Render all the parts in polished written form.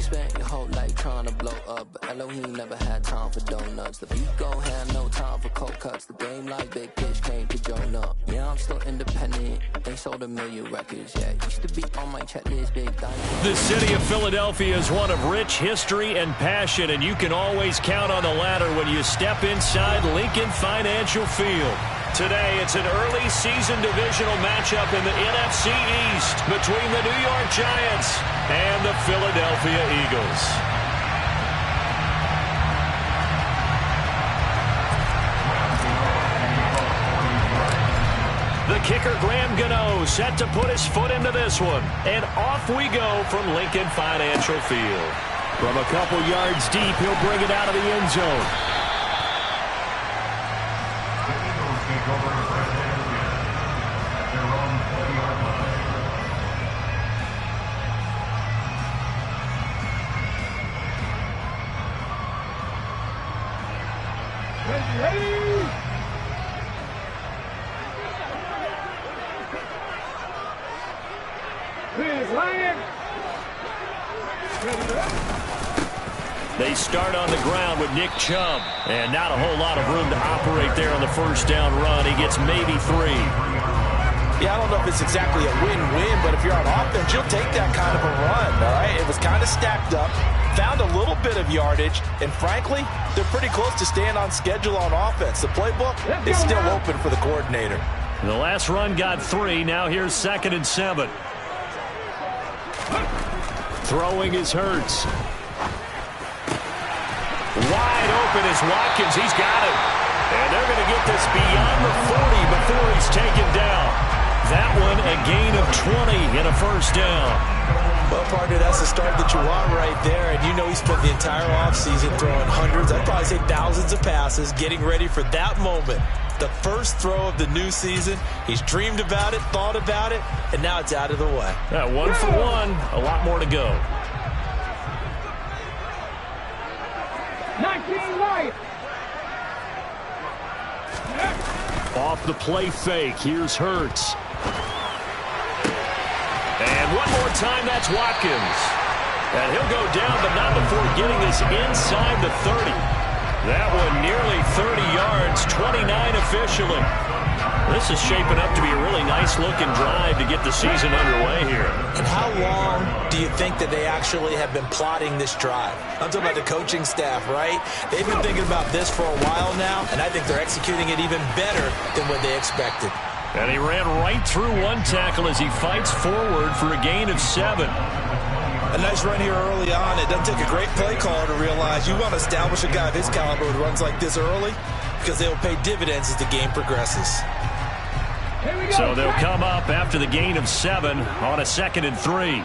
You spent your whole life trying to blow up, but Elohim never had time for donuts. The beat go had no time for cold cuts. The game like Big Fish came to Jonah. Yeah, I'm still independent. They sold 1 million records. Yeah, used to be on my checklist, big diamond. The city of Philadelphia is one of rich history and passion, and you can always count on the latter when you step inside Lincoln Financial Field. Today, it's an early season divisional matchup in the NFC East between the New York Giants and the Philadelphia Eagles. The kicker, Graham Gano, set to put his foot into this one. And off we go from Lincoln Financial Field. From a couple yards deep, he'll bring it out of the end zone. They start on the ground with Nick Chubb, and not a whole lot of room to operate there on the first down run. He gets maybe 3. Yeah, I don't know if it's exactly a win-win, but if you're on offense, you'll take that kind of a run, all right? It was kind of stacked up, found a little bit of yardage, and frankly, they're pretty close to staying on schedule on offense. The playbook is still open for the coordinator. The last run got 3. Now here's 2nd and 7. Throwing is Hurts. Wide open is Watkins. He's got it. And they're going to get this beyond the 40 before he's taken down. That one a gain of 20 and a first down. Well, partner, that's the start that you want right there. And you know he spent the entire offseason throwing hundreds, I'd probably say thousands of passes, getting ready for that moment. The first throw of the new season. He's dreamed about it, thought about it, and now it's out of the way. 1 for 1. A lot more to go. 19 right. Off the play fake. Here's Hurts. And one more time, that's Watkins. And he'll go down, but not before getting this inside the 30. That one nearly 30 yards, 29 officially. This is shaping up to be a really nice-looking drive to get the season underway here. And how long do you think that they actually have been plotting this drive? I'm talking about the coaching staff, right? They've been thinking about this for a while now, and I think they're executing it even better than what they expected. And he ran right through one tackle as he fights forward for a gain of 7. A nice run here early on. It doesn't take a great play caller to realize you want to establish a guy of his caliber who runs like this early because they will pay dividends as the game progresses. So they'll come up after the gain of 7 on a 2nd and 3.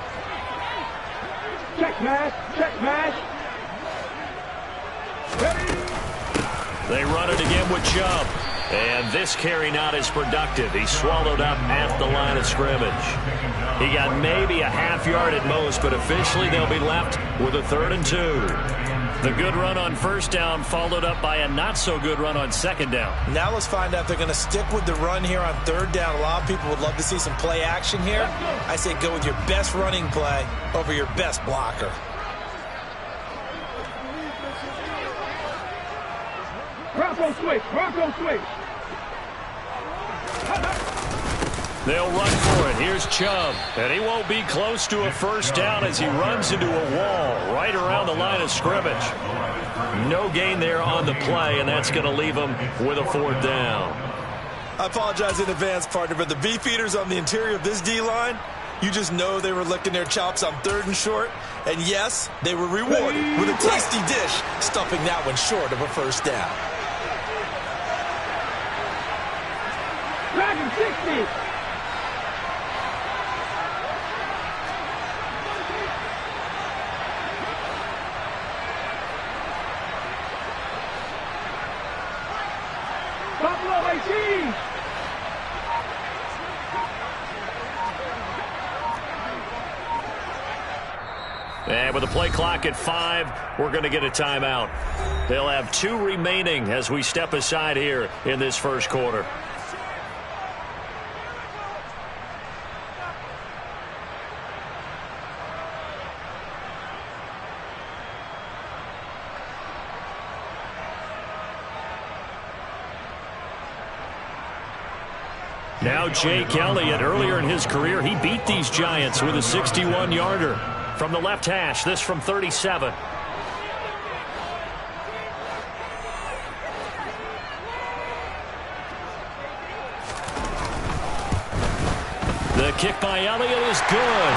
Check match. Check match. They run it again with Chubb. And this carry not as productive. He's swallowed up at the line of scrimmage. He got maybe a half yard at most, but officially they'll be left with a 3rd and 2. The good run on first down followed up by a not-so-good run on 2nd down. Now let's find out if they're going to stick with the run here on 3rd down. A lot of people would love to see some play action here. I say go with your best running play over your best blocker. Bronco switch. Bronco switch. They'll run for it. Here's Chubb. And he won't be close to a first down as he runs into a wall right around the line of scrimmage. No gain there on the play, and that's going to leave him with a 4th down. I apologize in advance, partner, but the beefeaters on the interior of this D-line, you just know they were licking their chops on 3rd and short. And yes, they were rewarded with a tasty dish, stuffing that one short of a first down. Dragon 60. Buffalo 18. And with the play clock at 5, we're going to get a timeout. They'll have 2 remaining as we step aside here in this first quarter. Now Jake Elliott, earlier in his career, he beat these Giants with a 61-yarder. From the left hash, this from 37. The kick by Elliott is good.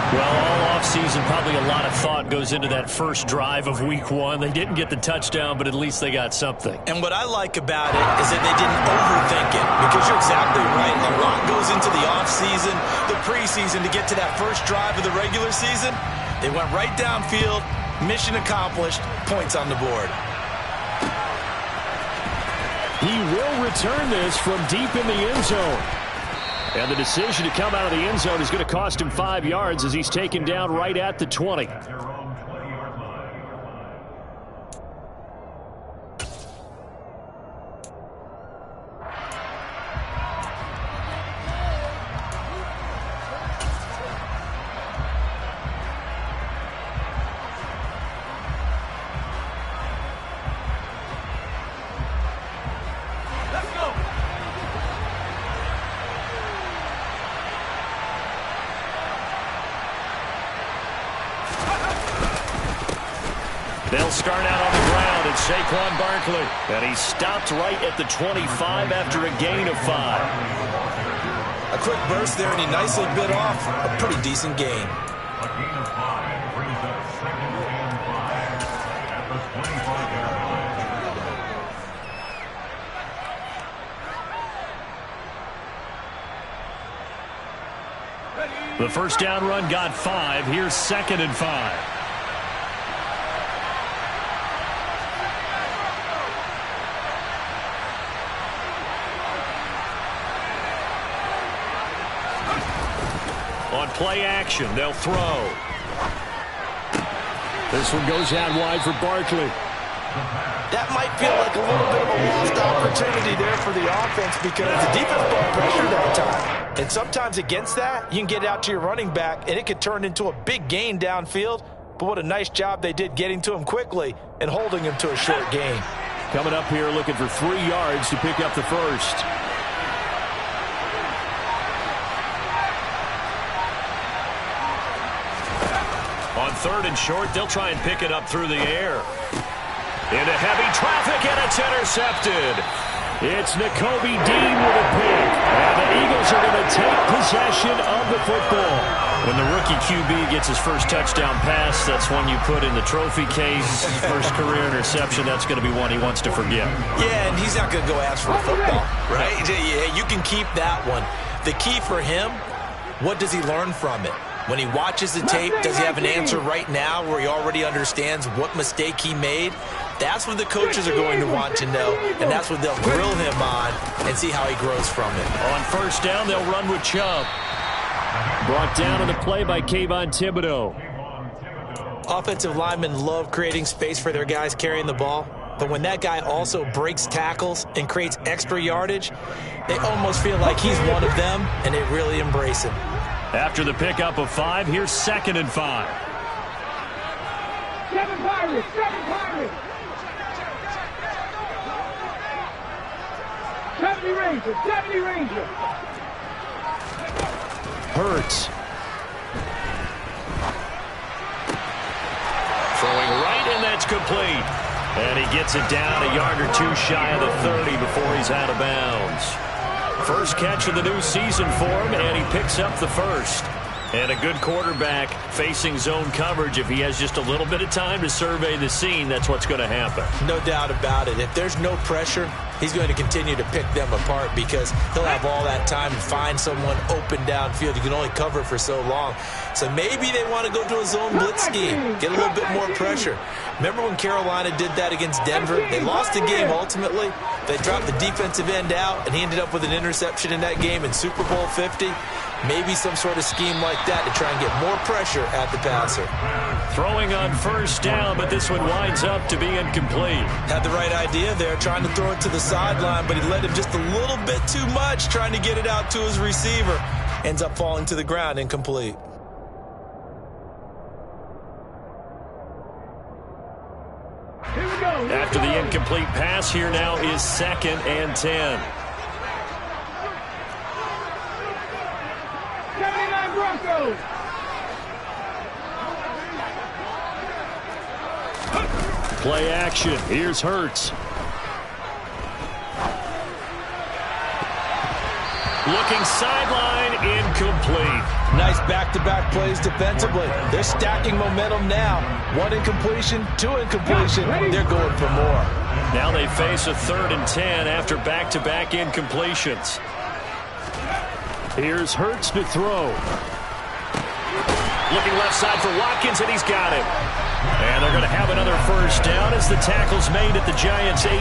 Well, all offseason, probably a lot of thought goes into that first drive of Week 1. They didn't get the touchdown, but at least they got something. And what I like about it is that they didn't overthink it, because you're exactly right. A lot goes into the offseason, the preseason, to get to that first drive of the regular season. They went right downfield, mission accomplished, points on the board. He will return this from deep in the end zone. And the decision to come out of the end zone is going to cost him 5 yards as he's taken down right at the 20. They'll start out on the ground. It's Saquon Barkley. And he stopped right at the 25 after a gain of 5. A quick burst there, and he nicely bit off a pretty decent gain. A gain of 5 brings up second and 5 at the 25-yard line. The first down run got 5. Here's 2nd and 5. On play action, they'll throw. This one goes out wide for Barkley. That might feel like a little bit of a lost opportunity there for the offense, because the defense put pressure that time. And sometimes against that, you can get out to your running back, and it could turn into a big gain downfield. But what a nice job they did getting to him quickly and holding him to a short gain. Coming up here looking for 3 yards to pick up the first. On 3rd and short, they'll try and pick it up through the air. Into heavy traffic, and it's intercepted. It's Nakobe Dean with a pick. And the Eagles are going to take possession of the football. When the rookie QB gets his first touchdown pass, that's one you put in the trophy case. First career interception, that's going to be one he wants to forget. Yeah, and he's not going to go ask for a football, right? Yeah, you can keep that one. The key for him, what does he learn from it? When he watches the tape, does he have an answer right now where he already understands what mistake he made? That's what the coaches are going to want to know, and that's what they'll grill him on and see how he grows from it. On first down, they'll run with Chubb. Brought down on the play by Kayvon Thibodeau. Offensive linemen love creating space for their guys carrying the ball, but when that guy also breaks tackles and creates extra yardage, they almost feel like he's one of them, and they really embrace him. After the pickup of 5, here's 2nd and 5. 7 Pirates! 7 Pirates! 70 Rangers! 70 Rangers! Hurts. Throwing right, and that's complete. And he gets it down a yard or 2 shy of the 30 before he's out of bounds. First catch of the new season for him, and he picks up the first. And a good quarterback facing zone coverage. If he has just a little bit of time to survey the scene, that's what's going to happen. No doubt about it. If there's no pressure, he's going to continue to pick them apart, because he'll have all that time to find someone open downfield. You can only cover for so long. So maybe they want to go to a zone blitz scheme, get a little bit more pressure. Remember when Carolina did that against Denver? They lost the game ultimately. They dropped the defensive end out, and he ended up with an interception in that game in Super Bowl 50. Maybe some sort of scheme like that to try and get more pressure at the passer. Throwing on first down, but this one winds up to be incomplete. Had the right idea there, trying to throw it to the sideline, but he led him just a little bit too much, trying to get it out to his receiver. Ends up falling to the ground, incomplete. Here we go. After the incomplete pass, here now is 2nd and 10. Play action. Here's Hurts. Looking sideline, incomplete. Nice back-to-back plays defensively. They're stacking momentum now. 1 incompletion, 2 incompletion. They're going for more. Now they face a 3rd and 10 after back-to-back incompletions. Here's Hurts to throw. Looking left side for Watkins, and he's got him. And they're going to have another first down as the tackle's made at the Giants' 18.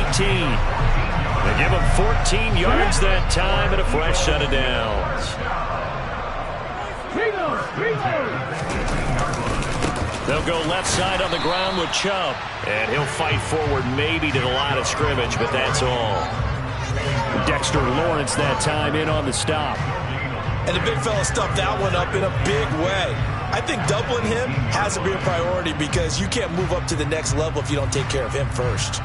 They give him 14 yards that time and a fresh set of downs. They'll go left side on the ground with Chubb. And he'll fight forward maybe to the line of scrimmage, but that's all. Dexter Lawrence that time in on the stop. And the big fella stuffed that one up in a big way. I think doubling him has to be a priority because you can't move up to the next level if you don't take care of him first.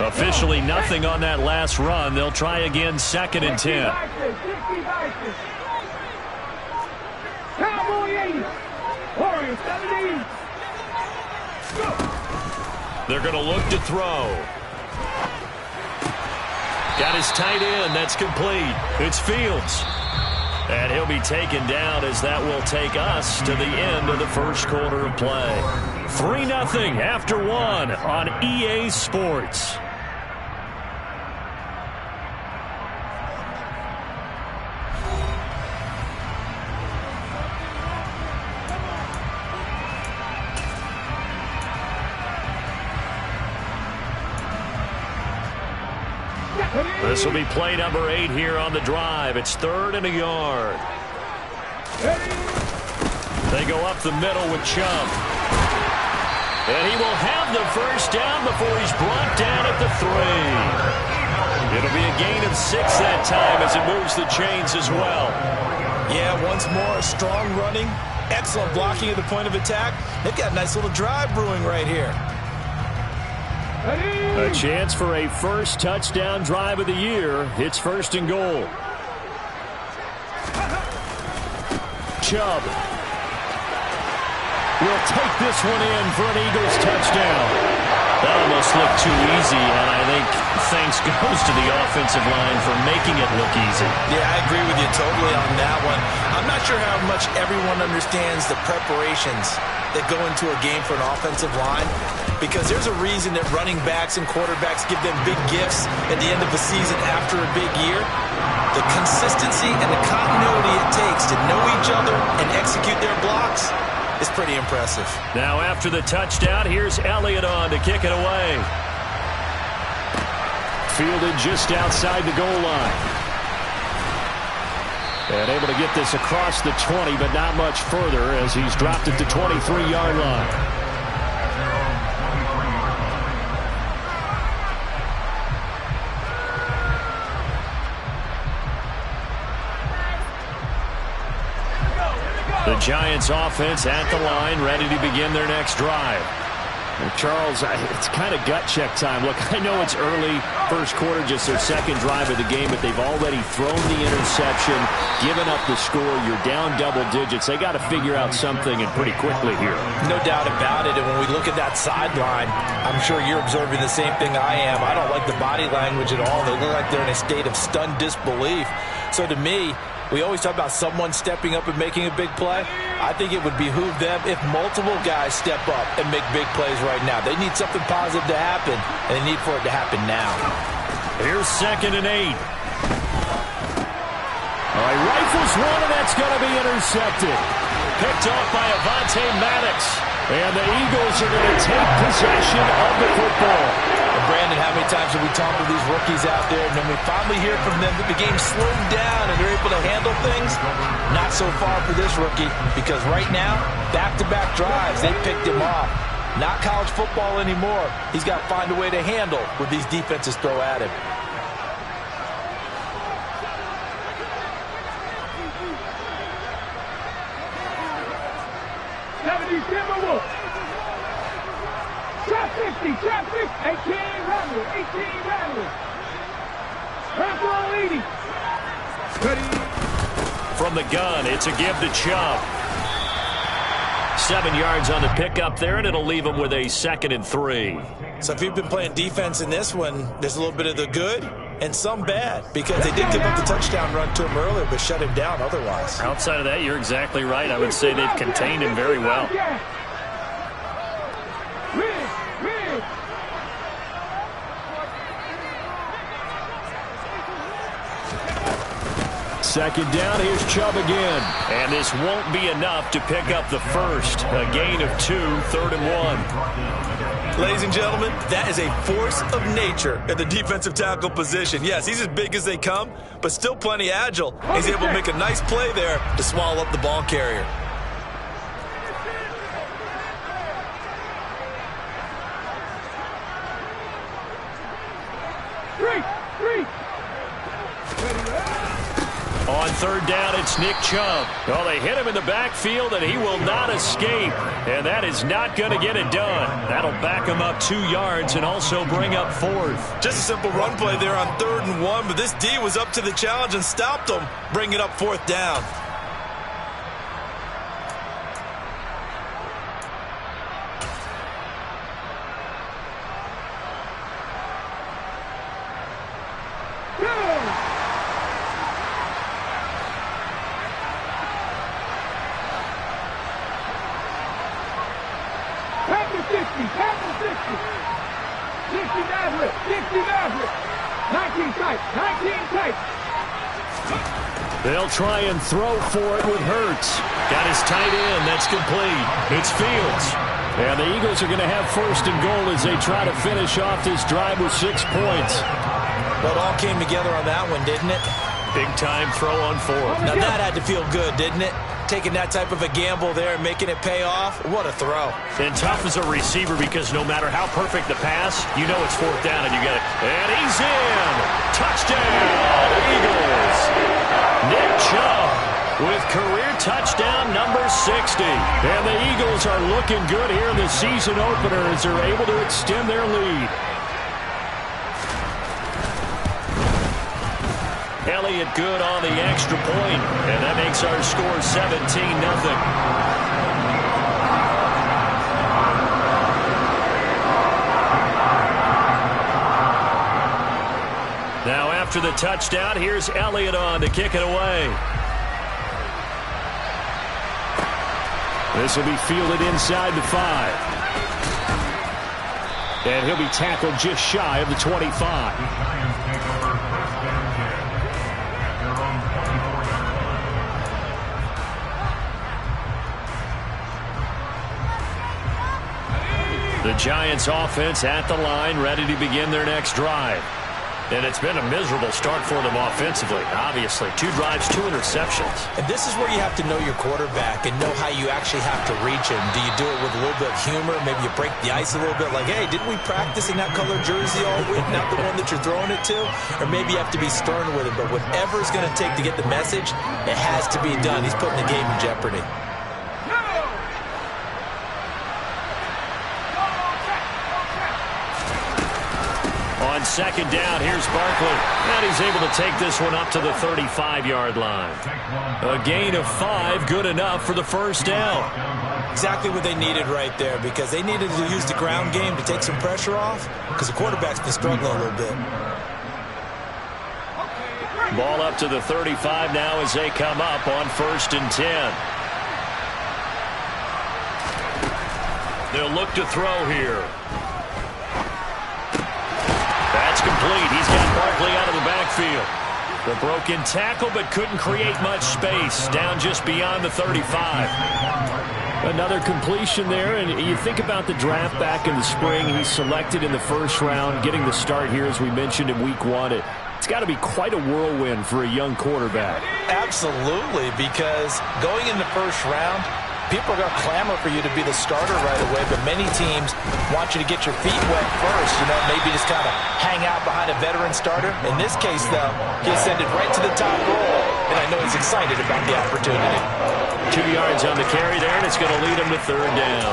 Officially nothing on that last run. They'll try again 2nd and 10. They're going to look to throw. Got his tight end. That's complete. It's Fields. And he'll be taken down as that will take us to the end of the first quarter of play. 3-0 after 1 on EA Sports. This will be play number 8 here on the drive. It's 3rd and a yard. They go up the middle with Chubb. And he will have the first down before he's brought down at the 3. It'll be a gain of 6 that time as it moves the chains as well. Yeah, once more, strong running, excellent blocking at the point of attack. They've got a nice little drive brewing right here. A chance for a first touchdown drive of the year. It's 1st and goal. Chubb will take this one in for an Eagles touchdown. That almost looked too easy, and I think thanks goes to the offensive line for making it look easy. Yeah, I agree with you totally on that one. I'm not sure how much everyone understands the preparations that go into a game for an offensive line, because there's a reason that running backs and quarterbacks give them big gifts at the end of the season after a big year. The consistency and the continuity it takes to know each other and execute their blocks is pretty impressive. Now after the touchdown, here's Elliott on to kick it away. Fielded just outside the goal line. And able to get this across the 20, but not much further as he's dropped at the 23-yard line. The Giants offense at the line, ready to begin their next drive. And Charles, it's kind of gut check time. Look, I know it's early, first quarter, just their second drive of the game, but they've already thrown the interception, given up the score. You're down double digits. They got to figure out something, and pretty quickly here. No doubt about it. And when we look at that sideline, I'm sure you're observing the same thing I am. I don't like the body language at all. They look like they're in a state of stunned disbelief. So to me, we always talk about someone stepping up and making a big play. I think it would behoove them if multiple guys step up and make big plays right now. They need something positive to happen, and they need for it to happen now. Here's 2nd and 8. All right, rifles one, and that's going to be intercepted. Picked off by Avonte Maddox. And the Eagles are going to take possession of the football. Brandon, how many times have we talked to these rookies out there, and then we finally hear from them that the game's slowed down and they're able to handle things? Not so far for this rookie, because right now, back-to-back drives, they picked him off. Not college football anymore. He's got to find a way to handle what these defenses throw at him. 50, trap 50, 18 rattle, 18 rattle. Half roll 80. Ready. From the gun, it's a give to Chubb. 7 yards on the pickup there, and it'll leave him with a 2nd and 3. So if you've been playing defense in this one, there's a little bit of the good and some bad, because they did give up the touchdown run to him earlier, but shut him down otherwise. Outside of that, you're exactly right. I would say they've contained him very well. Second down, here's Chubb again. And this won't be enough to pick up the first. A gain of 2, 3rd and 1. Ladies and gentlemen, that is a force of nature at the defensive tackle position. Yes, he's as big as they come, but still plenty agile. He's able to make a nice play there to swallow up the ball carrier. On 3rd down, it's Nick Chubb. Well, they hit him in the backfield, and he will not escape. And that is not going to get it done. That'll back him up 2 yards and also bring up 4th. Just a simple run play there on 3rd and 1, but this D was up to the challenge and stopped him, bringing up 4th down. They'll try and throw for it with Hurts. Got his tight end. That's complete. It's Fields. And the Eagles are going to have 1st and goal as they try to finish off this drive with 6 points. Well, it all came together on that one, didn't it? Big time throw on 4th. Now that had to feel good, didn't it? Taking that type of a gamble there and making it pay off. What a throw. And tough as a receiver, because no matter how perfect the pass, you know it's 4th down and you got it. And he's in. Touchdown, Eagles. Nick Chubb with career touchdown number 60. And the Eagles are looking good here in the season opener as they're able to extend their lead. Elliott good on the extra point, and that makes our score 17-0. Now after the touchdown, here's Elliott on to kick it away. This will be fielded inside the 5. And he'll be tackled just shy of the 25. The Giants offense at the line, ready to begin their next drive. And it's been a miserable start for them offensively, obviously. 2 drives, 2 interceptions. And this is where you have to know your quarterback and know how you actually have to reach him. Do you do it with a little bit of humor? Maybe you break the ice a little bit, like, hey, didn't we practice in that color jersey all week, not the one that you're throwing it to? Or maybe you have to be stern with it, but whatever it's going to take to get the message, it has to be done. He's putting the game in jeopardy. On 2nd down, here's Barkley. And he's able to take this one up to the 35-yard line. A gain of 5, good enough for the 1st down. Exactly what they needed right there, because they needed to use the ground game to take some pressure off, because the quarterback's been struggling a little bit. Ball up to the 35 now as they come up on 1st and 10. They'll look to throw here. That's complete. He's got Barkley out of the backfield. The broken tackle, but couldn't create much space. Down just beyond the 35. Another completion there, and you think about the draft back in the spring. He's selected in the 1st round, getting the start here, as we mentioned, in week 1. It's got to be quite a whirlwind for a young quarterback. Absolutely, because going in the 1st round, people are going to clamor for you to be the starter right away, but many teams want you to get your feet wet first, maybe just kind of hang out behind a veteran starter. In this case, though, he ascended right to the top role, and I know he's excited about the opportunity. 2 yards on the carry there, and it's going to lead him to 3rd down.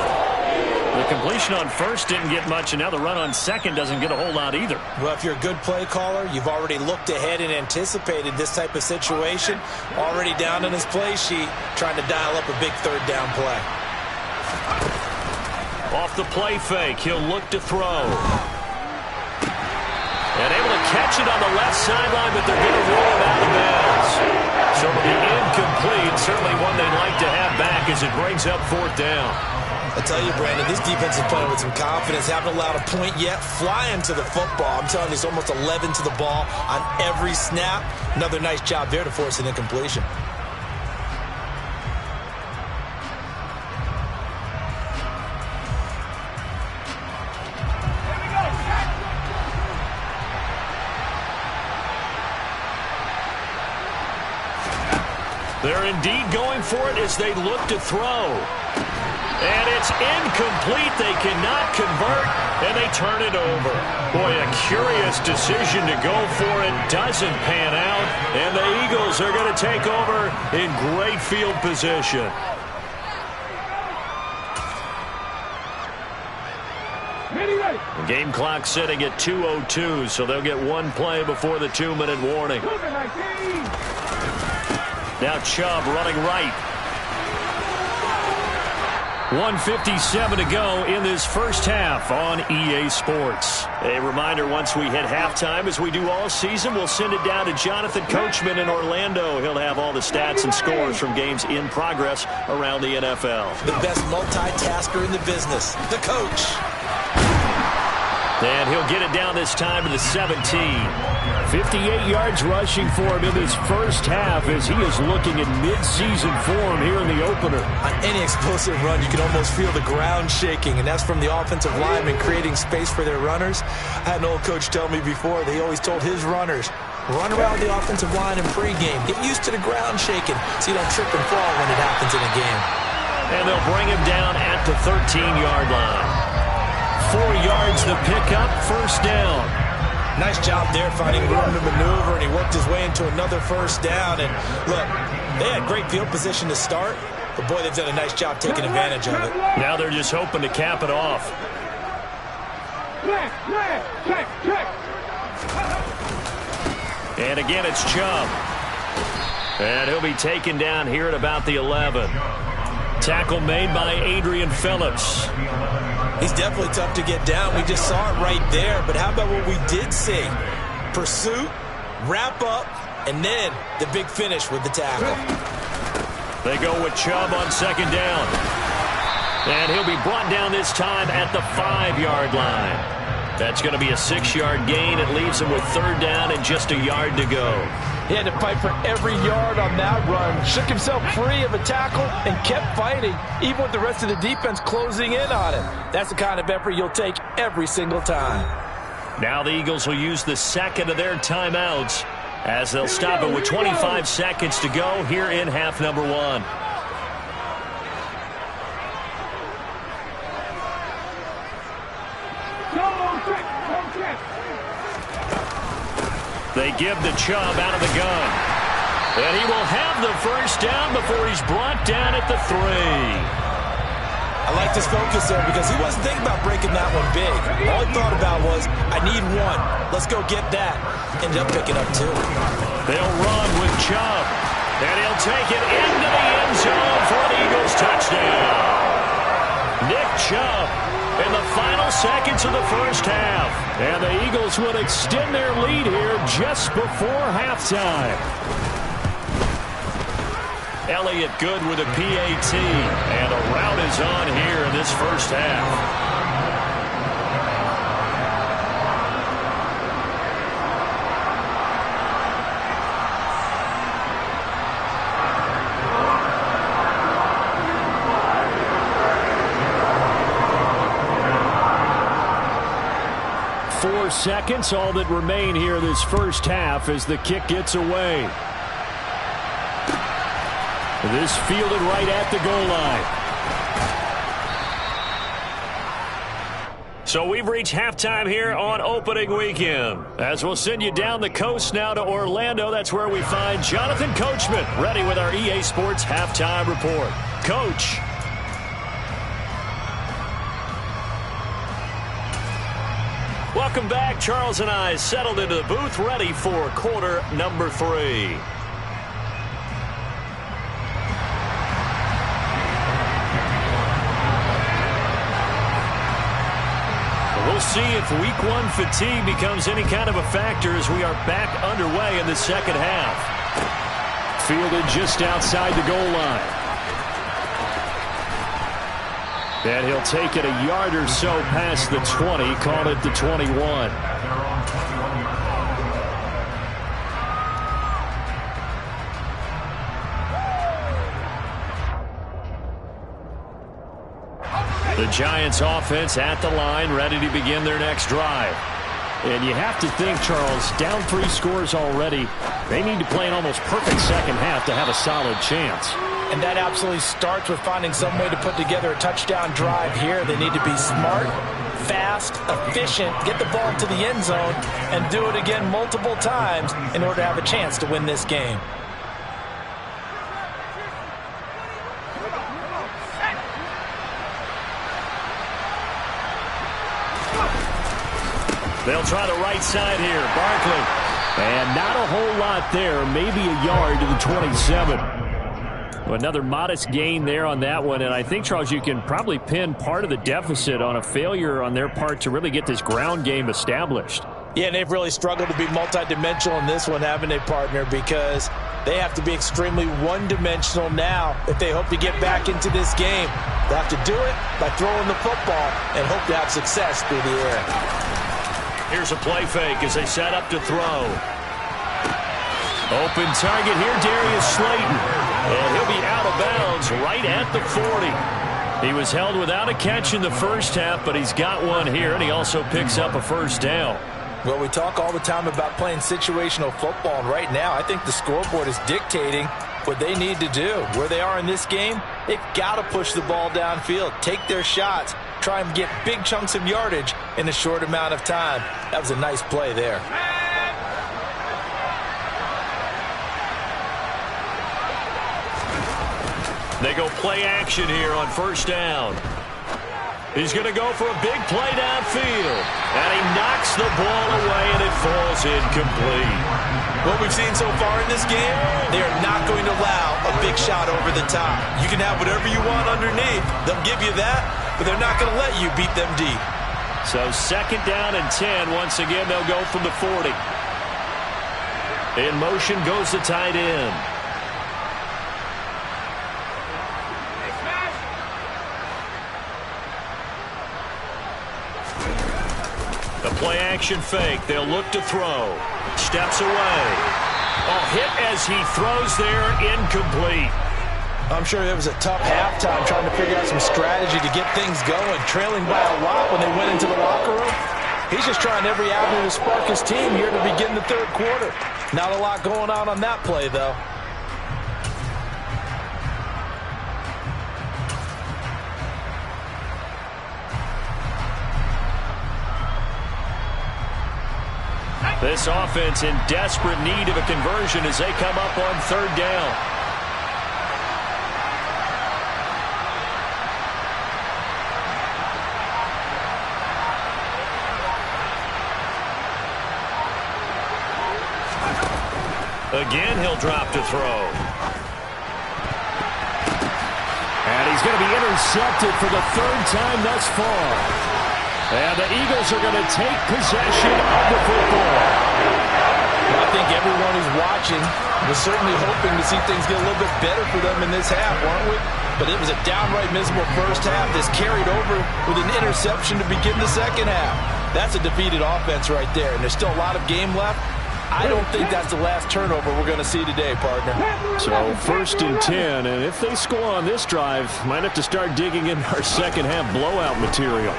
The the completion on first didn't get much, and now the run on second doesn't get a whole lot either. Well, if you're a good play caller, you've already looked ahead and anticipated this type of situation. Already down on his play sheet, trying to dial up a big third down play. Off the play fake, he'll look to throw. And able to catch it on the left sideline, but they're going to roll it out of bounds. So it'll be incomplete. Certainly one they'd like to have back as it brings up fourth down. I tell you, Brandon, this defense is playing with some confidence. Haven't allowed a point yet. Flying to the football. I'm telling you, it's almost 11 to the ball on every snap. Another nice job there to force an incompletion. They're indeed going for it as they look to throw. And it's incomplete. They cannot convert, and they turn it over. Boy, a curious decision to go for it. Doesn't pan out, and the Eagles are going to take over in great field position. The game clock sitting at 2:02, so they'll get one play before the 2-minute warning. Now Chubb running right. 1:57 to go in this first half on EA Sports. A reminder, once we hit halftime, as we do all season, we'll send it down to Jonathan Coachman in Orlando. He'll have all the stats and scores from games in progress around the NFL. The best multitasker in the business, the coach. And he'll get it down this time to the 17. 58 yards rushing for him in this first half as he is looking in mid-season form here in the opener. On any explosive run, you can almost feel the ground shaking, and that's from the offensive linemen creating space for their runners. I had an old coach tell me before, they always told his runners, run around the offensive line in pregame. Get used to the ground shaking so you don't trip and fall when it happens in a game. And they'll bring him down at the 13-yard line. 4 yards the pickup, first down. Nice job there finding room to maneuver, and he worked his way into another first down. And look, they had great field position to start, but boy, they've done a nice job taking advantage of it. Now they're just hoping to cap it off. And again, it's Chubb. And he'll be taken down here at about the 11. Tackle made by Adrian Phillips. He's definitely tough to get down. We just saw it right there. But how about what we did see? Pursuit, wrap up, and then the big finish with the tackle. They go with Chubb on second down. And he'll be brought down this time at the 5-yard line. That's going to be a 6-yard gain. It leaves him with third down and just a yard to go. He had to fight for every yard on that run. Shook himself free of a tackle and kept fighting, even with the rest of the defense closing in on him. That's the kind of effort you'll take every single time. Now the Eagles will use the second of their timeouts as they'll stop it with 25 seconds to go here in half number 1. They give the Chubb out of the gun. And he will have the first down before he's brought down at the 3. I like this focus there because he wasn't thinking about breaking that one big. All he thought about was, I need one. Let's go get that. Ended up picking up 2. They'll run with Chubb. And he'll take it into the end zone for an Eagles touchdown. Nick Chubb in the final seconds of the first half. And the Eagles would extend their lead here just before halftime. Elliott good with a PAT. And a rout is on here in this first half. Seconds, all that remain here this first half as the kick gets away. This fielded right at the goal line. So we've reached halftime here on opening weekend. As we'll send you down the coast now to Orlando, that's where we find Jonathan Coachman ready with our EA Sports halftime report. Coach. Welcome back. Charles and I settled into the booth, ready for quarter number 3. We'll see if week 1 fatigue becomes any kind of a factor as we are back underway in the second half. Fielded just outside the goal line. And he'll take it a yard or so past the 20, call it the 21. The Giants offense at the line, ready to begin their next drive. And you have to think, Charles, down 3 scores already. They need to play an almost perfect second half to have a solid chance. And that absolutely starts with finding some way to put together a touchdown drive here. They need to be smart, fast, efficient, get the ball to the end zone, and do it again multiple times in order to have a chance to win this game. They'll try the right side here. Barkley. And not a whole lot there. Maybe a yard to the 27. Another modest gain there on that one. And I think, Charles, you can probably pin part of the deficit on a failure on their part to really get this ground game established. Yeah, and they've really struggled to be multidimensional in this one, haven't they, partner? Because they have to be extremely one-dimensional now if they hope to get back into this game. They have to do it by throwing the football and hope to have success through the air. Here's a play fake as they set up to throw. Open target here, Darius Slayton. And he'll be out of bounds right at the 40. He was held without a catch in the first half, but he's got one here, and he also picks up a first down. Well, we talk all the time about playing situational football, and right now I think the scoreboard is dictating what they need to do. Where they are in this game, they've got to push the ball downfield, take their shots, try and get big chunks of yardage in a short amount of time. That was a nice play there. They go play action here on first down. He's going to go for a big play downfield. And he knocks the ball away, and it falls incomplete. What we've seen so far in this game, they are not going to allow a big shot over the top. You can have whatever you want underneath. They'll give you that, but they're not going to let you beat them deep. So second down and 10. Once again, they'll go from the 40. In motion goes the tight end. The play action fake. They'll look to throw. Steps away. Oh, hit as he throws there. Incomplete. I'm sure it was a tough halftime trying to figure out some strategy to get things going. Trailing by a lot when they went into the locker room. He's just trying every avenue to spark his team here to begin the third quarter. Not a lot going on that play, though. This offense in desperate need of a conversion as they come up on third down. Again, he'll drop to throw. And he's going to be intercepted for the third time thus far. And the Eagles are going to take possession of the football. I think everyone who's watching was certainly hoping to see things get a little bit better for them in this half, weren't we? But it was a downright miserable first half that's carried over with an interception to begin the second half. That's a defeated offense right there, and there's still a lot of game left. I don't think that's the last turnover we're going to see today, partner. So first and 10, and if they score on this drive, might have to start digging in our second half blowout material.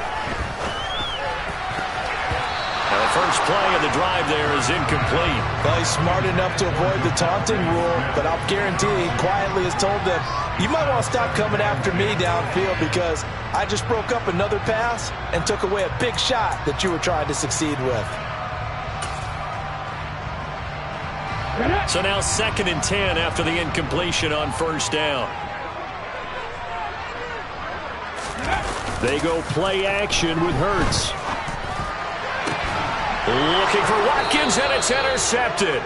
And the first play of the drive there is incomplete. Well, he's smart enough to avoid the taunting rule, but I'll guarantee he quietly has told them, you might want to stop coming after me downfield because I just broke up another pass and took away a big shot that you were trying to succeed with. So now second and 10 after the incompletion on first down. They go play action with Hurts. Looking for Watkins, and it's intercepted.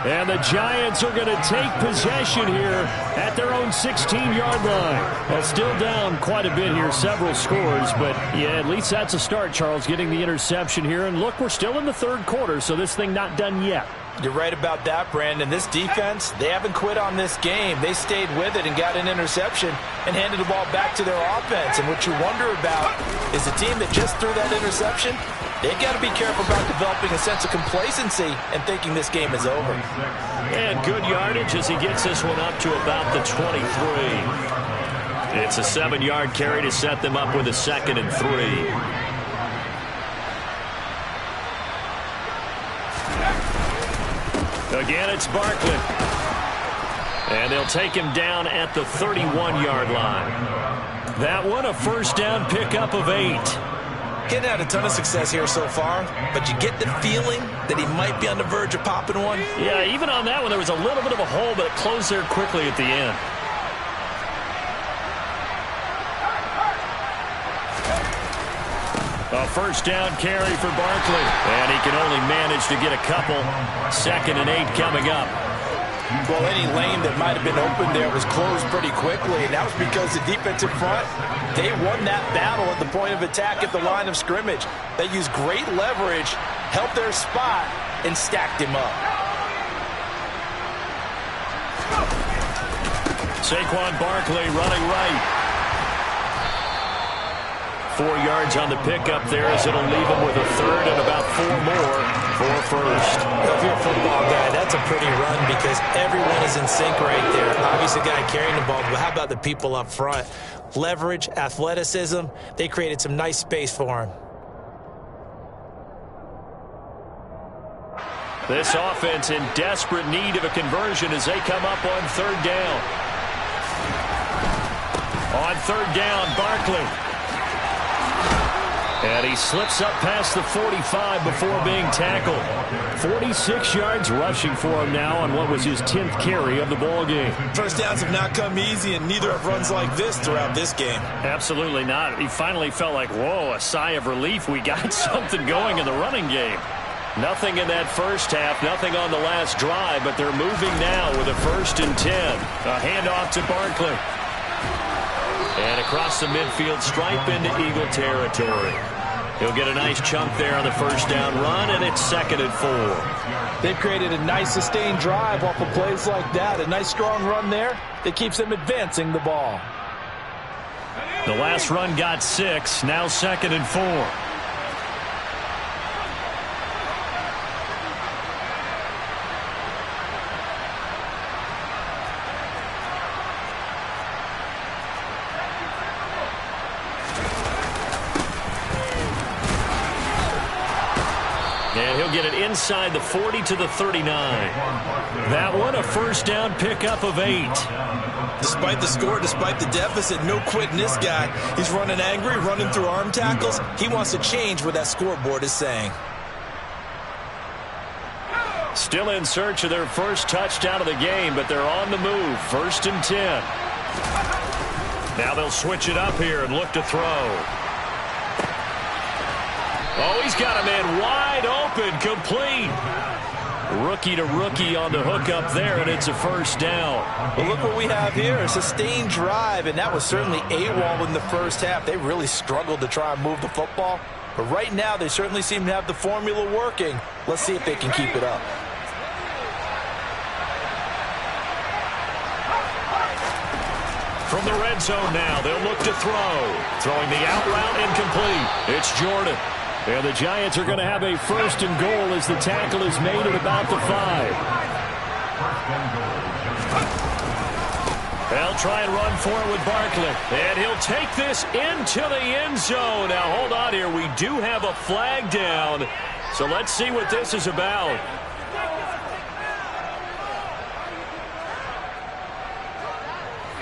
And the Giants are going to take possession here at their own 16-yard line. Well, still down quite a bit here, several scores, but yeah, at least that's a start, Charles, getting the interception here. And look, we're still in the third quarter, so this thing not done yet. You're right about that, Brandon. This defense, they haven't quit on this game. They stayed with it and got an interception and handed the ball back to their offense. And what you wonder about is the team that just threw that interception, they've got to be careful about developing a sense of complacency and thinking this game is over. And good yardage as he gets this one up to about the 23. It's a 7-yard carry to set them up with a 2nd and 3. Again, it's Barkley. And they'll take him down at the 31-yard line. That one, a first down pickup of 8. Getting had a ton of success here so far, but you get the feeling that he might be on the verge of popping one. Yeah, even on that one, there was a little bit of a hole, but it closed there quickly at the end. A first down carry for Barkley. And he can only manage to get a couple. 2nd and 8 coming up. Well, any lane that might have been open there was closed pretty quickly, and that was because the defensive front, they won that battle at the point of attack at the line of scrimmage. They used great leverage, held their spot, and stacked him up. Saquon Barkley running right. 4 yards on the pickup there as it'll leave him with a 3rd and about 4 more for first. If you're a football guy, that's a pretty run because everyone is in sync right there. Obviously, the guy carrying the ball, but how about the people up front? Leverage, athleticism, they created some nice space for him. This offense in desperate need of a conversion as they come up on 3rd down. On 3rd down, Barkley. And he slips up past the 45 before being tackled. 46 yards rushing for him now on what was his 10th carry of the ball game. First downs have not come easy, and neither have runs like this throughout this game. Absolutely not. He finally felt like, whoa, a sigh of relief. We got something going in the running game. Nothing in that first half, nothing on the last drive, but they're moving now with a 1st and 10. A handoff to Barkley. And across the midfield stripe into Eagle territory. He'll get a nice chunk there on the first down run, and it's 2nd and 4. They've created a nice sustained drive off of plays like that. A nice strong run there that keeps them advancing the ball. The last run got 6, now 2nd and 4. And he'll get it inside the 40 to the 39. That one, a first down pickup of 8. Despite the score, despite the deficit, no quitting this guy. He's running angry, running through arm tackles. He wants to change what that scoreboard is saying. Still in search of their first touchdown of the game, but they're on the move. 1st and 10. Now they'll switch it up here and look to throw. Oh, he's got a man wide open, complete. Rookie to rookie on the hook up there, and it's a first down. Well, look what we have here, a sustained drive, and that was certainly AWOL in the first half. They really struggled to try and move the football, but right now they certainly seem to have the formula working. Let's see if they can keep it up. From the red zone now, they'll look to throw. Throwing the out route incomplete. It's Jordan. And the Giants are going to have a 1st and goal as the tackle is made at about the 5. They'll try and run for it with Barkley. And he'll take this into the end zone. Now, hold on here. We do have a flag down. So let's see what this is about.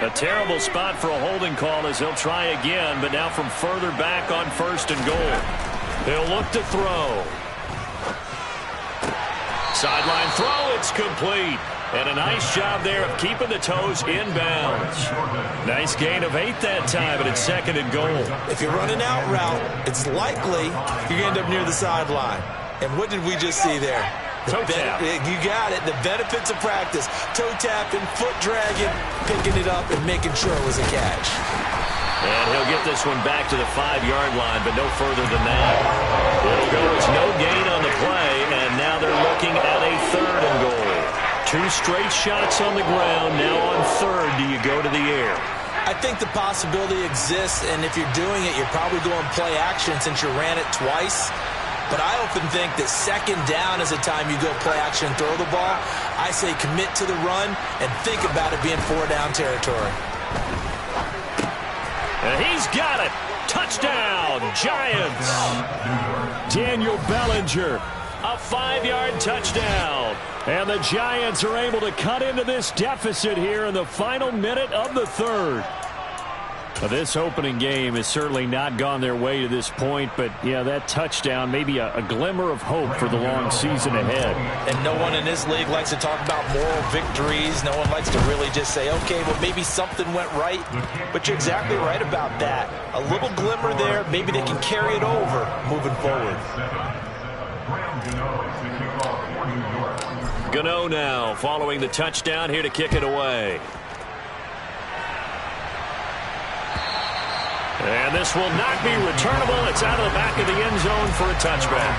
A terrible spot for a holding call as they'll try again, but now from further back on 1st and goal. They'll look to throw. Sideline throw, it's complete. And a nice job there of keeping the toes inbounds. Nice gain of 8 that time, and it's 2nd and goal. If you run an out route, it's likely you're going to end up near the sideline. And what did we just see there? Toe tap. You got it. The benefits of practice. Toe tapping, foot dragging, picking it up, and making sure it was a catch. And he'll get this one back to the 5-yard line, but no further than that. It'll go as no gain on the play, and now they're looking at a 3rd and goal. 2 straight shots on the ground. Now on 3rd, do you go to the air? I think the possibility exists, and if you're doing it, you're probably going play action since you ran it twice. But I often think that 2nd down is the time you go play action and throw the ball. I say commit to the run and think about it being 4-down territory. And he's got it. Touchdown, Giants. Daniel Bellinger, a 5-yard touchdown. And the Giants are able to cut into this deficit here in the final minute of the 3rd. Well, this opening game has certainly not gone their way to this point, but, yeah, that touchdown, maybe a glimmer of hope for the long season ahead. And no one in this league likes to talk about moral victories. No one likes to really just say, okay, well, maybe something went right. But you're exactly right about that. A little glimmer there. Maybe they can carry it over moving forward. Gano now following the touchdown here to kick it away. And this will not be returnable. It's out of the back of the end zone for a touchback.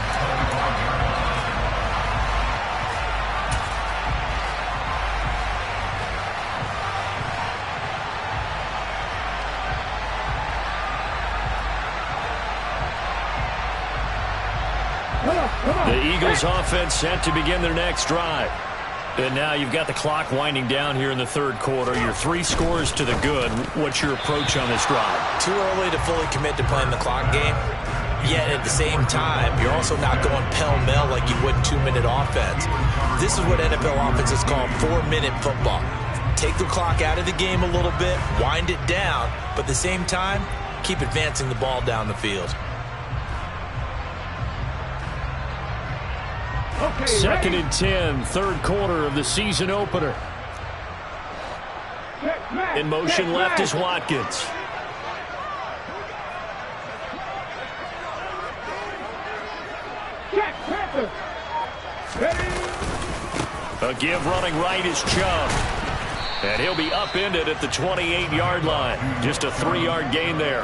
The Eagles offense set to begin their next drive. And now you've got the clock winding down here in the 3rd quarter. You're 3 scores to the good. What's your approach on this drive? Too early to fully commit to playing the clock game. Yet at the same time, you're also not going pell-mell like you would in 2-minute offense. This is what NFL offenses call 4-minute football. Take the clock out of the game a little bit, wind it down, but at the same time, keep advancing the ball down the field. Okay, 2nd and 10, 3rd quarter of the season opener. In motion left is Watkins. A give running right is Chubb. And he'll be upended at the 28-yard line. Just a 3-yard gain there.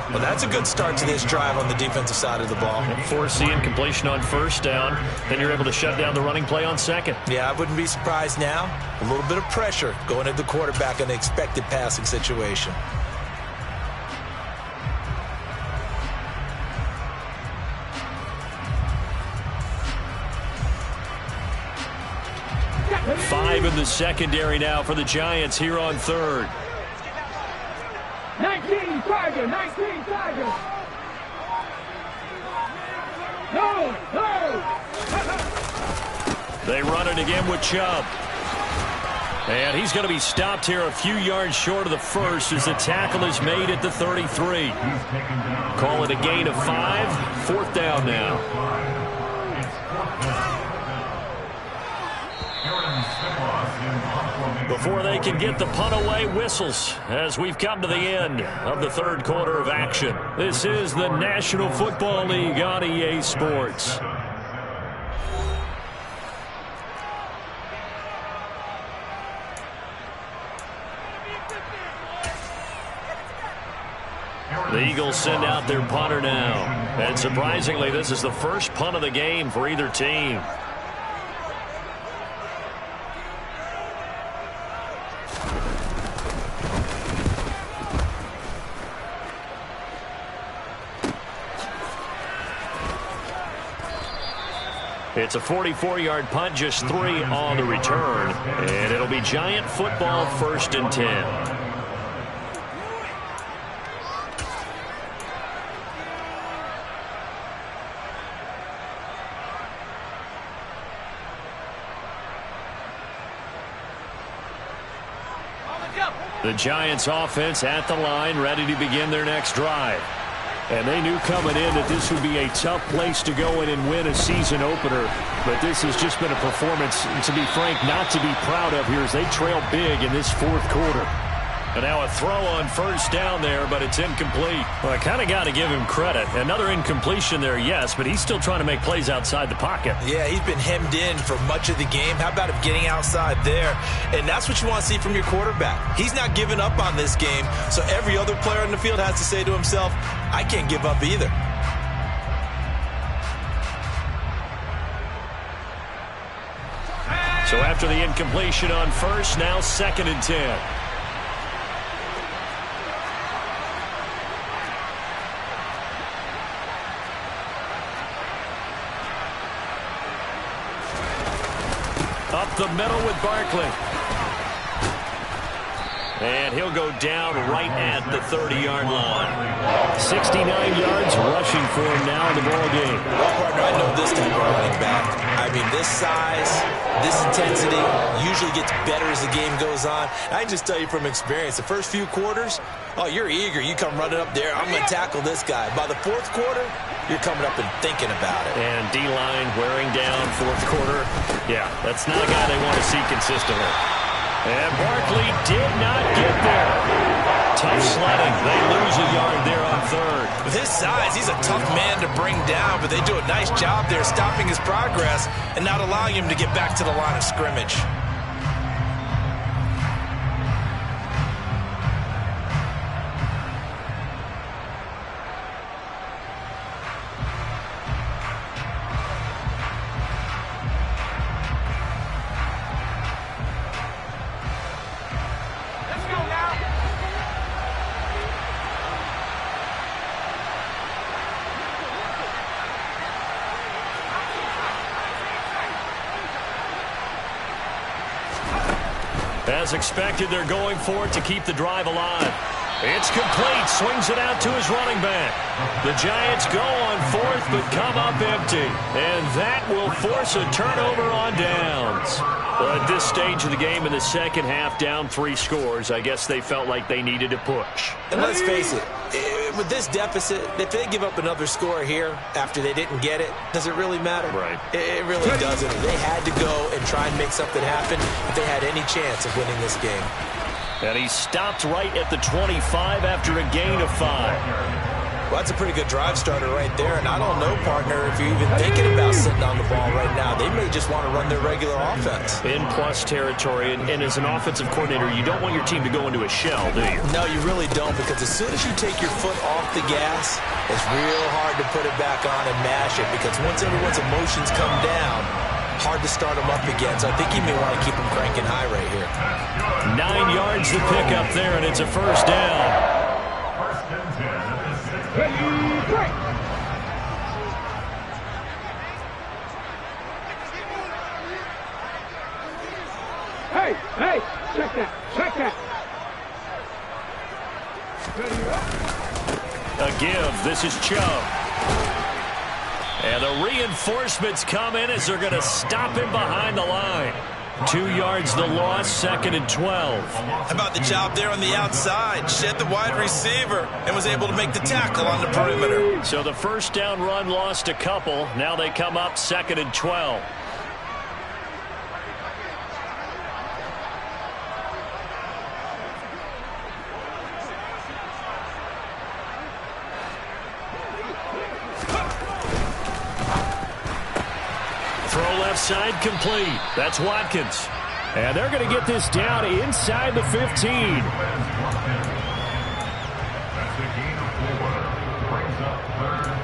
Well, that's a good start to this drive on the defensive side of the ball. Force the incompletion on 1st down. Then you're able to shut down the running play on 2nd. Yeah, I wouldn't be surprised now. A little bit of pressure going at the quarterback in an expected passing situation. Five in the secondary now for the Giants here on 3rd. 19 Tiger, 19 Tiger. No. They run it again with Chubb. And he's going to be stopped here a few yards short of the 1st as the tackle is made at the 33. Call it a gain of 5. 4th down now. Before they can get the punt away, whistles as we've come to the end of the 3rd quarter of action. This is the National Football League on EA Sports. The Eagles send out their punter now. And surprisingly, this is the first punt of the game for either team. It's a 44-yard punt, just 3 on the return. And it'll be Giant football, 1st and 10. The Giants offense at the line, ready to begin their next drive. And they knew coming in that this would be a tough place to go in and win a season opener. But this has just been a performance, to be frank, not to be proud of here as they trail big in this 4th quarter. And now a throw on first down there, but it's incomplete. Well, I kind of got to give him credit. Another incompletion there, yes, but he's still trying to make plays outside the pocket. Yeah, he's been hemmed in for much of the game. How about him getting outside there? And that's what you want to see from your quarterback. He's not giving up on this game, so every other player in the field has to say to himself, I can't give up either. So after the incompletion on first, now 2nd and 10. Up the middle with Barkley. And he'll go down right at the 30-yard line. 69 yards rushing for him now in the ball game. Well, partner, I know this type of running back. I mean, this size, this intensity usually gets better as the game goes on. I can just tell you from experience, the first few quarters, oh, you're eager. You come running up there, I'm going to tackle this guy. By the 4th quarter, you're coming up and thinking about it. And D-line wearing down 4th quarter. Yeah, that's not a guy they want to see consistently. And Barkley did not get there. Tough sledding. They lose a yard there on 3rd. With his size, he's a tough man to bring down, but they do a nice job there stopping his progress and not allowing him to get back to the line of scrimmage. As expected, they're going for it to keep the drive alive. It's complete. Swings it out to his running back. The Giants go on 4th, but come up empty. And that will force a turnover on downs. Well, at this stage of the game in the second half, down 3 scores, I guess they felt like they needed to push. And let's face it, with this deficit, if they give up another score here after they didn't get it, does it really matter? Right. It really doesn't. They had to go and try and make something happen if they had any chance of winning this game. And he stopped right at the 25 after a gain of 5. Well, that's a pretty good drive starter right there. And I don't know, partner, if you're even thinking about sitting on the ball right now. They may just want to run their regular offense. In plus territory. And as an offensive coordinator, you don't want your team to go into a shell, do you? No, you really don't, because as soon as you take your foot off the gas, it's real hard to put it back on and mash it, because once everyone's emotions come down, hard to start them up again. So I think you may want to keep them cranking high right here. 9 yards to pick up there, and it's a first down. Hey, check that. A give. This is Chubb. And the reinforcements come in as they're going to stop him behind the line. 2 yards the loss, 2nd and 12. How about the job there on the outside? Shed the wide receiver and was able to make the tackle on the perimeter. So the first down run lost a couple. Now they come up 2nd and 12. Left side complete. That's Watkins. And they're going to get this down inside the 15. That's a gain of 4. Brings up 3rd and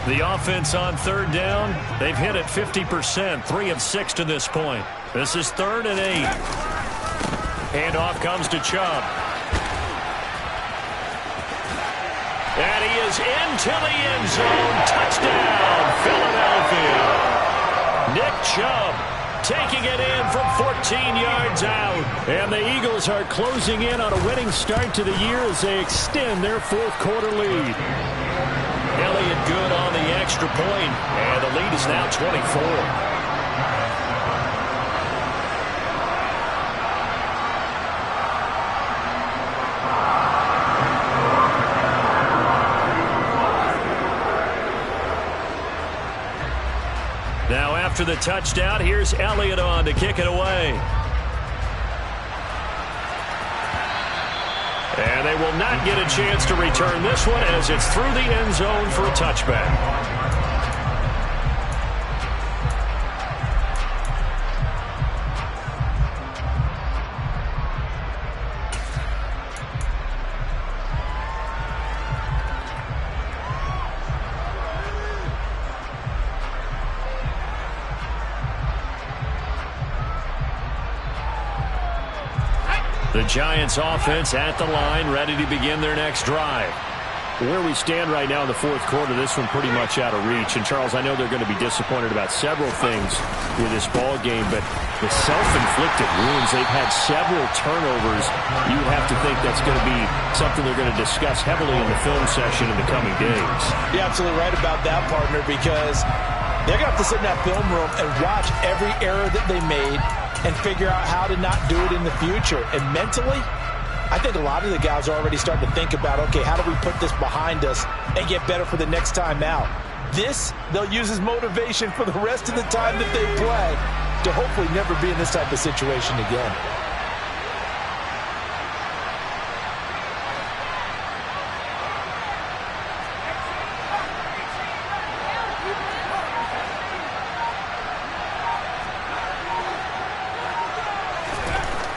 8. The offense on 3rd down, they've hit it 50%, 3 of 6 to this point. This is 3rd and 8. Handoff comes to Chubb. And he is into the end zone. Touchdown, Philadelphia. Nick Chubb taking it in from 14 yards out. And the Eagles are closing in on a winning start to the year as they extend their 4th quarter lead. Elliott good on the extra point, and the lead is now 24. after the touchdown. Here's Elliott on to kick it away. And they will not get a chance to return this one as it's through the end zone for a touchback. The Giants offense at the line, ready to begin their next drive. Where we stand right now in the fourth quarter, this one pretty much out of reach. And, Charles, I know they're going to be disappointed about several things with this ball game, but the self-inflicted wounds, they've had several turnovers. You have to think that's going to be something they're going to discuss heavily in the film session in the coming days. You're absolutely right about that, partner, because they're going to have to sit in that film room and watch every error that they made and figure out how to not do it in the future. And mentally, I think a lot of the guys are already starting to think about, okay, how do we put this behind us and get better for the next time out? This, they'll use as motivation for the rest of the time that they play to hopefully never be in this type of situation again.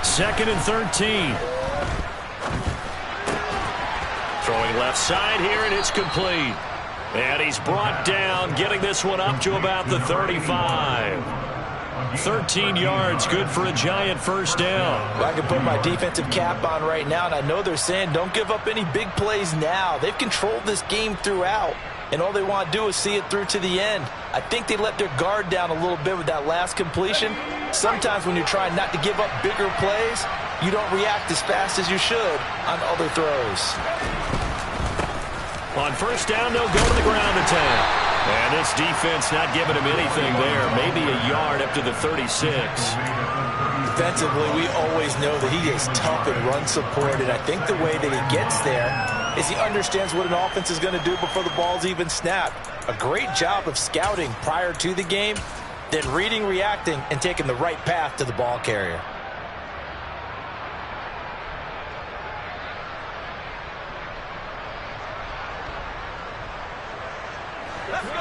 Second and 13. Throwing left side here, and it's complete. And he's brought down, getting this one up to about the 35. 13 yards, good for a Giant first down. Well, I can put my defensive cap on right now, and I know they're saying don't give up any big plays now. They've controlled this game throughout, and all they want to do is see it through to the end. I think they let their guard down a little bit with that last completion. Sometimes when you're trying not to give up bigger plays, you don't react as fast as you should on other throws. On first down, they'll go to the ground attack. And this defense not giving him anything there. Maybe a yard up to the 36. Defensively, we always know that he is tough in run support, and I think the way that he gets there is he understands what an offense is going to do before the ball's even snapped. A great job of scouting prior to the game, then reading, reacting, and taking the right path to the ball carrier.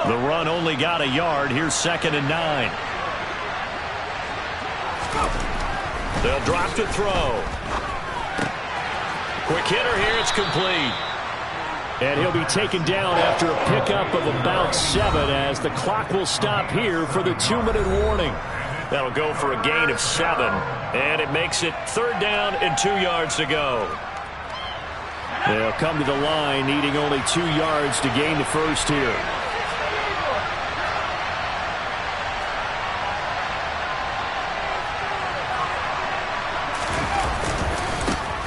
The run only got a yard. Here's 2nd and 9. They'll drop to throw. Quick hitter here. It's complete. And he'll be taken down after a pickup of about 7 as the clock will stop here for the 2-minute warning. That'll go for a gain of 7. And it makes it 3rd down and 2 yards to go. They'll come to the line needing only 2 yards to gain the first here.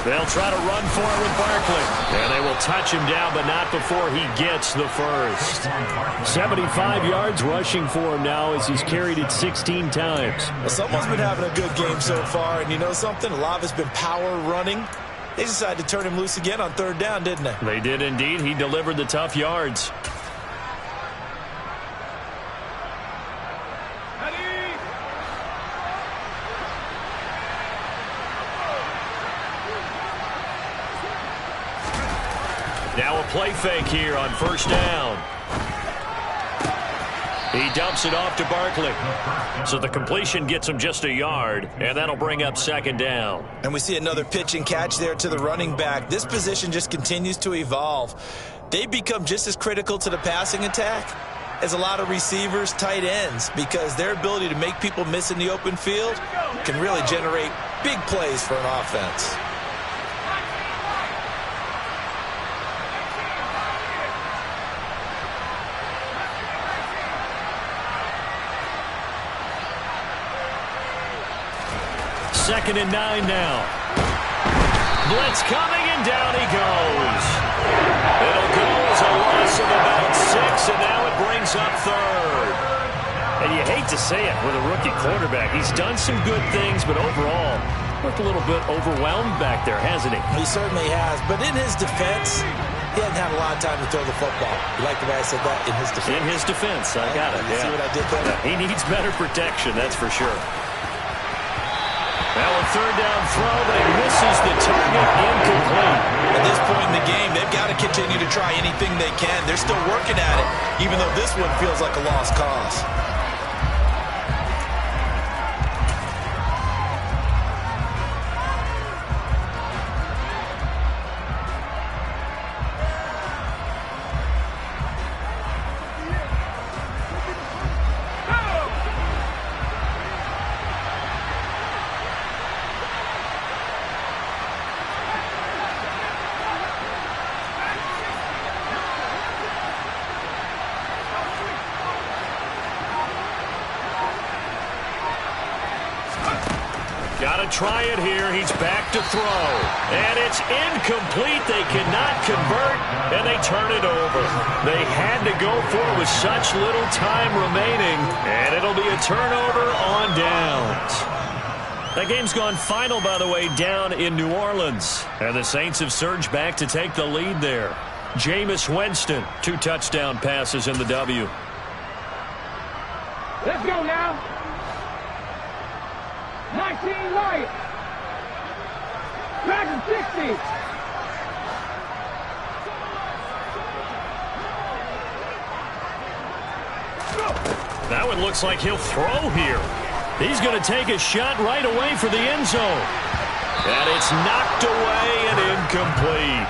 They'll try to run for it with Barkley. And they will touch him down, but not before he gets the first. 75 yards rushing for him now as he's carried it 16 times. Well, someone's been having a good game so far, and you know something? A lot of it's been power running. They decided to turn him loose again on 3rd down, didn't they? They did indeed. He delivered the tough yards. Now a play fake here on first down. He dumps it off to Barkley. So the completion gets him just a yard, and that'll bring up 2nd down. And we see another pitch and catch there to the running back. This position just continues to evolve. They become just as critical to the passing attack as a lot of receivers, tight ends, because their ability to make people miss in the open field can really generate big plays for an offense. Second and 9 now. Blitz coming, and down he goes. It'll go as a loss of about 6, and now it brings up 3rd. And you hate to say it with a rookie quarterback. He's done some good things, but overall, looked a little bit overwhelmed back there, hasn't he? He certainly has. But in his defense, He hasn't had a lot of time to throw the football. You like the way I said that? In his defense. In his defense. I got it. You see what I did there? He needs better protection, that's for sure. Now a third down throw, but he misses the target, incomplete. At this point in the game, they've got to continue to try anything they can. They're still working at it, even though this one feels like a lost cause. Got to try it here. He's back to throw. And it's incomplete. They cannot convert, and they turn it over. They had to go for it with such little time remaining, and it'll be a turnover on downs. That game's gone final, by the way, down in New Orleans. And the Saints have surged back to take the lead there. Jameis Winston, 2 touchdown passes in the W. Let's go now. 19 right. Dragon 60. That one looks like he'll throw here. He's going to take a shot right away for the end zone. And it's knocked away and incomplete.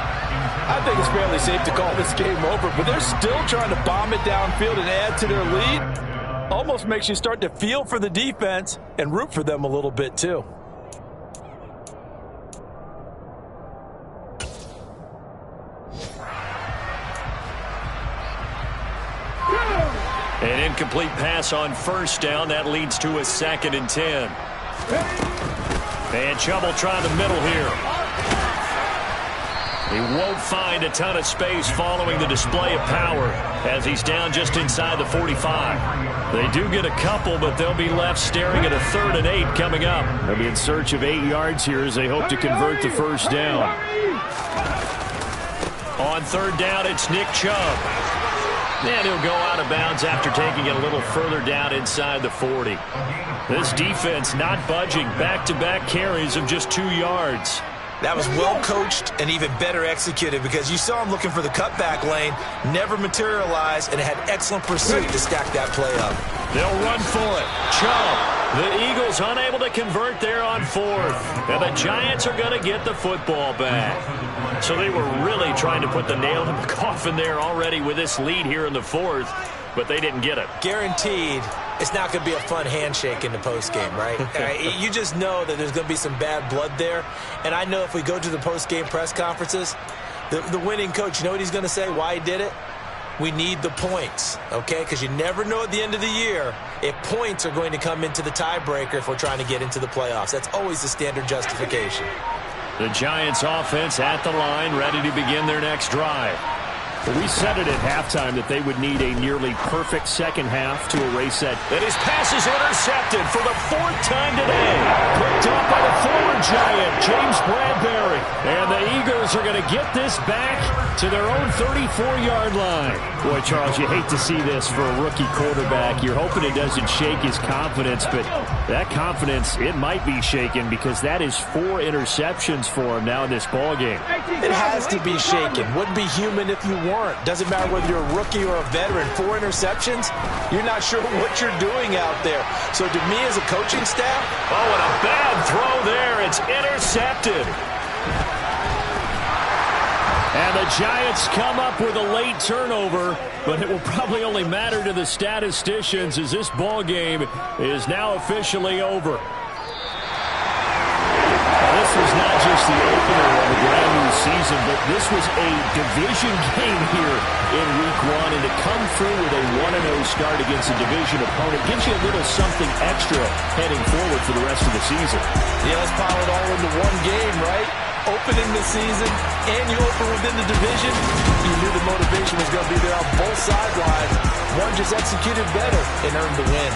I think it's fairly safe to call this game over, but they're still trying to bomb it downfield and add to their lead. Almost makes you start to feel for the defense and root for them a little bit, too. An incomplete pass on first down. That leads to a 2nd and 10. And Chubb try the middle here. He won't find a ton of space following the display of power as he's down just inside the 45. They do get a couple, but they'll be left staring at a 3rd and 8 coming up. They'll be in search of 8 yards here as they hope to convert the first down. On 3rd down, it's Nick Chubb. And he'll go out of bounds after taking it a little further down inside the 40. This defense not budging. Back-to-back carries of just 2 yards. That was well coached and even better executed because you saw him looking for the cutback lane, never materialized, and had excellent pursuit to stack that play up. They'll run for it. Chubb. The Eagles unable to convert there on 4th. And the Giants are going to get the football back. So they were really trying to put the nail in the coffin there already with this lead here in the 4th, but they didn't get it. Guaranteed it's not going to be a fun handshake in the postgame, right? You just know that there's going to be some bad blood there. And I know if we go to the postgame press conferences, the winning coach, you know what he's going to say, why he did it? We need the points, okay? Because you never know at the end of the year if points are going to come into the tiebreaker if we're trying to get into the playoffs. That's always the standard justification. The Giants offense at the line, ready to begin their next drive. We said it at halftime that they would need a nearly perfect second half to erase that. And his pass is intercepted for the 4th time today. Picked up by the former Giant, James Bradbury. And the Eagles are going to get this back to their own 34-yard line. Boy, Charles, you hate to see this for a rookie quarterback. You're hoping it doesn't shake his confidence, but that confidence, it might be shaken because that is 4 interceptions for him now in this ballgame. It has to be shaken. Wouldn't be human if you weren't. Doesn't matter whether you're a rookie or a veteran. 4 interceptions, you're not sure what you're doing out there. So to me as a coaching staff, oh, and a bad throw there. It's intercepted. And the Giants come up with a late turnover, but it will probably only matter to the statisticians as this ball game is now officially over. This was not just the opener of a brand new season, but this was a division game here in Week 1, and to come through with a 1-0 start against a division opponent gives you a little something extra heading forward for the rest of the season. Yeah, let's pile it all into one game, right? Opening the season, and you open within the division, you knew the motivation was going to be there on both sidelines. One just executed better and earned the win.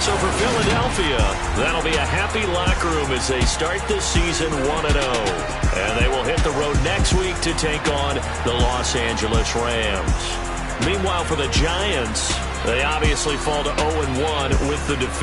So for Philadelphia, that'll be a happy locker room as they start this season 1-0. And they will hit the road next week to take on the Los Angeles Rams. Meanwhile, for the Giants, they obviously fall to 0-1 with the defeat.